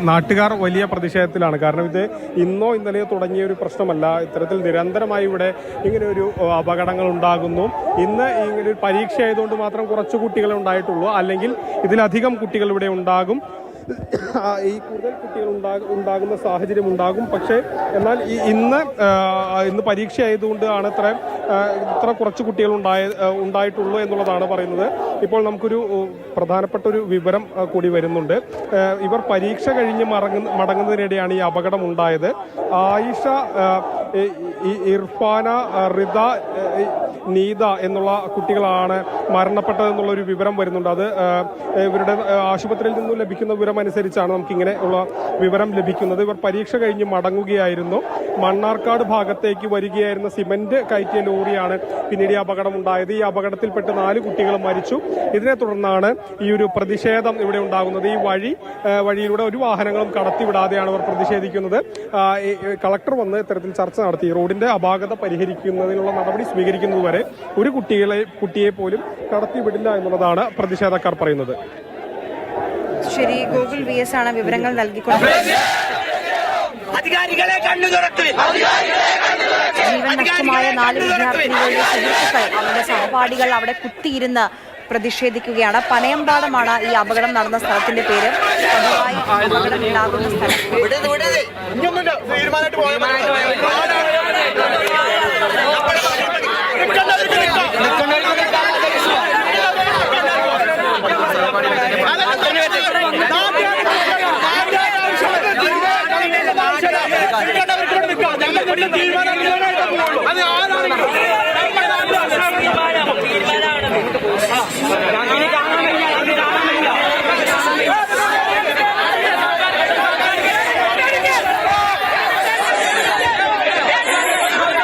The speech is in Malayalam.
നാട്ടുകാർ വലിയ പ്രതിഷേധത്തിലാണ്. കാരണം ഇത് ഇന്നോ ഇന്നലെയോ തുടങ്ങിയ ഒരു പ്രശ്നമല്ല. ഇത്തരത്തിൽ നിരന്തരമായി ഇവിടെ ഇങ്ങനെ ഒരു അപകടങ്ങൾ ഉണ്ടാകുന്നു. ഇന്ന് ഇങ്ങനെ ഒരു പരീക്ഷ ആയതുകൊണ്ട് മാത്രം കുറച്ച് കുട്ടികളെ ഉണ്ടായിട്ടുള്ളൂ, അല്ലെങ്കിൽ ഇതിലധികം കുട്ടികൾ ഇവിടെ ഉണ്ടാകും. ഈ കൂടുതൽ കുട്ടികൾ ഉണ്ടാകുന്ന സാഹചര്യം ഉണ്ടാകും. പക്ഷേ എന്നാൽ ഇന്ന് പരീക്ഷ ആയതുകൊണ്ടാണ് ഇത്ര കുറച്ച് കുട്ടികൾ ഉണ്ടായിട്ടുള്ളൂ എന്നുള്ളതാണ് പറയുന്നത്. ഇപ്പോൾ നമുക്കൊരു പ്രധാനപ്പെട്ട ഒരു വിവരം കൂടി വരുന്നുണ്ട്. ഇവർ പരീക്ഷ കഴിഞ്ഞ് മടങ്ങുന്നതിനിടെയാണ് ഈ അപകടം ഉണ്ടായത്. ആയിഷ, ഇർഫാന, റിദ, നീത എന്നുള്ള കുട്ടികളാണ് മരണപ്പെട്ടതെന്നുള്ളൊരു വിവരം വരുന്നുണ്ട്. അത് ഇവരുടെ ആശുപത്രിയിൽ നിന്നും ലഭിക്കുന്ന വിവരം അനുസരിച്ചാണ് നമുക്കിങ്ങനെ ഉള്ള വിവരം ലഭിക്കുന്നത്. ഇവർ പരീക്ഷ കഴിഞ്ഞ് മടങ്ങുകയായിരുന്നു. മണ്ണാർക്കാട് ഭാഗത്തേക്ക് വരികയായിരുന്ന സിമന്റ് കയറ്റിയ ലോറിയാണ് പിന്നീട് ഈ അപകടം ഉണ്ടായത്. ഈ അപകടത്തിൽപ്പെട്ട് 4 കുട്ടികൾ മരിച്ചു. ഇതിനെ തുടർന്നാണ് ഈ ഒരു പ്രതിഷേധം ഇവിടെ ഉണ്ടാകുന്നത്. ഈ വഴിയിലൂടെ ഒരു വാഹനങ്ങളും കടത്തിവിടാതെയാണ് അവർ പ്രതിഷേധിക്കുന്നത്. കളക്ടർ വന്ന് ഇത്തരത്തിൽ ചർച്ച നടത്തി റോഡിന്റെ അപാകത പരിഹരിക്കുന്നതിനുള്ള നടപടി സ്വീകരിക്കുന്നതുവരെ ഒരു കുട്ടിയെ പോലും കടത്തിവിടില്ല എന്നുള്ളതാണ് പ്രതിഷേധക്കാർ പറയുന്നത്. ശരി, ഗൂഗിൾ VS ആണ് വിവരങ്ങൾ നൽകിക്കൊണ്ട്. ജീവൻ നഷ്ടമായ 4 വിദ്യാർത്ഥിനികളുടെ സുഹൃത്തുക്കൾ, അവരുടെ സഹപാഠികൾ അവിടെ കുത്തിയിരുന്ന് പ്രതിഷേധിക്കുകയാണ്. പനയമ്പാടമാണ് ഈ അപകടം നടന്ന സ്ഥലത്തിന്റെ പേര്. പതിവായി അപകടം ഉണ്ടാകുന്ന സ്ഥലം. തീരുമാനം